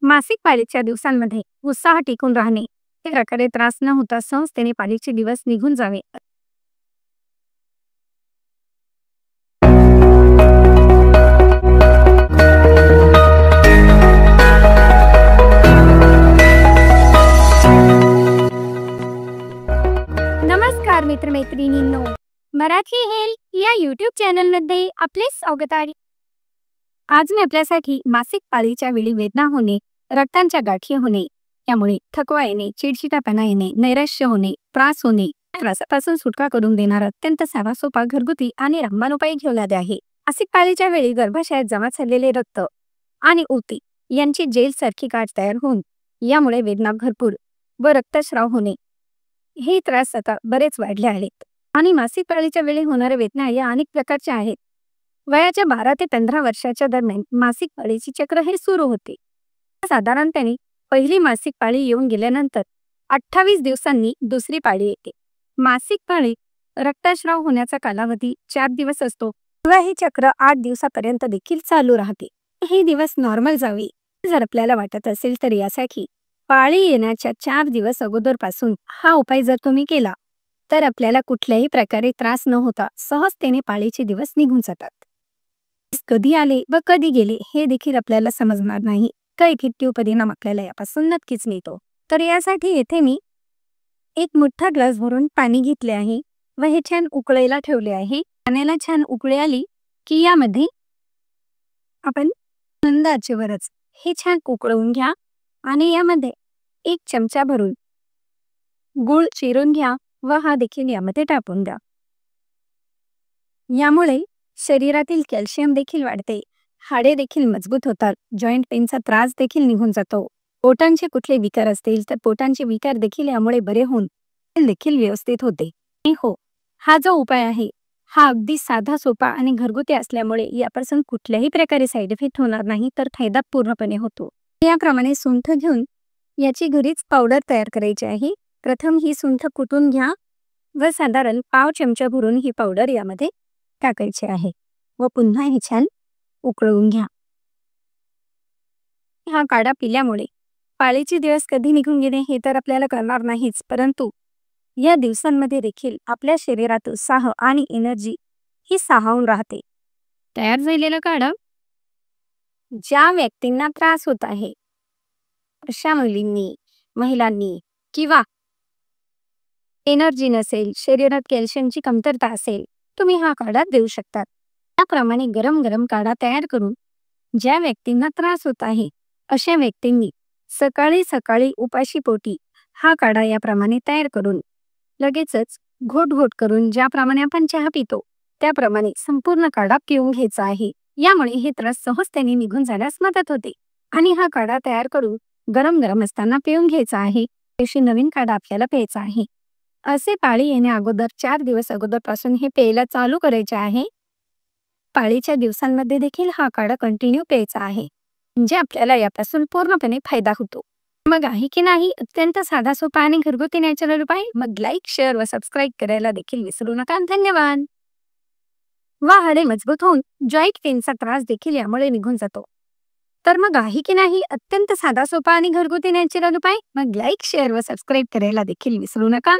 मासिक पाळीच्या दिवसांमध्ये उत्साह टिकून राहणे, हे प्रकारे त्रास न होता सहजतेने पाळीचे दिवस निघून जावे. नमस्कार मित्रमैत्रिणींनो, मराठी हेल्थ या यूट्यूब चॅनलमध्ये आपले स्वागत आहे. आज मी आपल्यासाठी मासिक पाळीच्या वेळी वेदना होणे, रक्तांच्या गाठी होणे, त्यामुळे थकवा येणे, चिडचिडापणा येणे, नैराश्य होणे, त्रास होणे या त्रासापासून सुटका करून देणारा अत्यंत साधा सोपा घरगुती आणि रामबाण उपाय घेऊन आले आहे. मासिक पाळीच्या वेळी गर्भाशयात जमा झालेले रक्त आणि ऊती यांची जेल सारखी गाठ तयार होऊन यामुळे वेदना भरपूर व रक्तस्राव होणे हे त्रास आता बरेच वाढले आहेत. आणि मासिक पाळीच्या वेळी होणाऱ्या वेदना या अनेक प्रकारच्या आहेत. वयाच्या 12 ते 15 वर्षाच्या दरम्यान मासिक पाळीचे चक्र हे सुरू होते. साधारणपणे पहिली मासिक पाळी येऊन गेल्यानंतर 28 दिवसांनी दुसरी पाळी येते. मासिक पाळी रक्तस्राव होण्याचा कालावधी 4 दिवस असतो किंवा हे चक्र 8 दिवसापर्यंत देखील चालू राहते. हे दिवस नॉर्मल जावे जर आपल्याला वाटत असेल तर यासाठी पाळी येण्याच्या 4 दिवस अगोदरपासून हा उपाय जर तुम्ही केला तर आपल्याला कुठल्याही प्रकारे त्रास न होता सहजतेने पाळीचे दिवस निघून जातात. कधी आले व कधी गेले हे देखील आपल्याला समजणार नाही. तर इफेक्टिव्ह परिणाम आपल्याला यापासून नक्कीच मिळतो. तर यासाठी येथे मी एक मोठा ग्लास भरून पाणी घेतले आहे व हे छान उकळायला ठेवले आहे. पाण्याला छान उकळी आली की यामध्ये आपण मंद आचेवरच हे छान उकळवून घ्या आणि यामध्ये 1 चमचा भरून गूळ चिरून घ्या व हा देखील यामध्ये टाकून द्या. यामुळे शरीरातील कॅल्शियम देखील वाढते, हाडे देखील मजबूत होतात, जॉईंट पेनचा त्रास देखील निघून जातो. पोटांचे कुठले विकार असतील तर पोटांचे विकार देखील यामुळे बरे होऊन देखील व्यवस्थित होते. आणि हो, हा जो उपाय आहे हा अगदी साधा सोपा आणि घरगुती असल्यामुळे यापासून कुठल्याही प्रकारे साईड इफेक्ट होणार नाही, तर फायदा पूर्णपणे होतो. याप्रमाणे सुंठ घेऊन याची घरीच पावडर तयार करायची आहे. प्रथम ही सुंठ कुटून घ्या व साधारण पाव चमचा भरून ही पावडर यामध्ये टाकायची आहे व पुन्हा हे छान उकळवून घ्या. हा काढा पिल्यामुळे पाळीचे दिवस कधी निघून गेले हे तर आपल्याला कळणार नाहीच, परंतु या दिवसांमध्ये देखील आपल्या शरीरात उत्साह आणि एनर्जी ही सामावून राहते. तयार झालेला काढा ज्या व्यक्तींना त्रास होत आहे अशा महिलांनी किंवा एनर्जी नसेल, शरीरात कॅल्शियमची कमतरता असेल, तुम्ही हा काढा देऊ शकतात. त्याप्रमाणे गरम गरम काढा तयार करून ज्या व्यक्तींना त्रास होत आहे अशा व्यक्तींनी सकाळी सकाळी उपाशी पोटी हा काढा याप्रमाणे तयार करून लगेचच घोट घोट करून ज्याप्रमाणे आपण चहा पितो त्याप्रमाणे संपूर्ण काढा पिऊन घ्यायचा आहे. यामुळे हे त्रास सहजतेने निघून जाण्यास मदत होते. आणि हा काढा तयार करून गरम गरम असताना पिऊन घ्यायचा आहे. अशी नवीन काढा आपल्याला प्यायचा आहे. असे पाळी येण्या अगोदर 4 दिवस अगोदरपासून हे प्यायला चालू करायचे आहे. पाळीच्या दिवसांमध्ये देखील हा काढा कंटिन्यू प्यायचा आहे, म्हणजे आपल्याला यापासून पूर्णपणे फायदा होतो. मग आहे की नाही अत्यंत साधा सोपा आणि घरगुती नॅचरल उपाय? मग लाईक, शेअर व सबस्क्राईब करायला देखील विसरू नका. धन्यवाद. व हाडे मजबूत होऊन जॉईंट पेनचा त्रास देखील यामुळे निघून जातो. तर मग आहे की नाही अत्यंत साधा सोपा आणि घरगुती नॅचरल उपाय? मग लाईक, शेअर व सबस्क्राईब करायला देखील विसरू नका.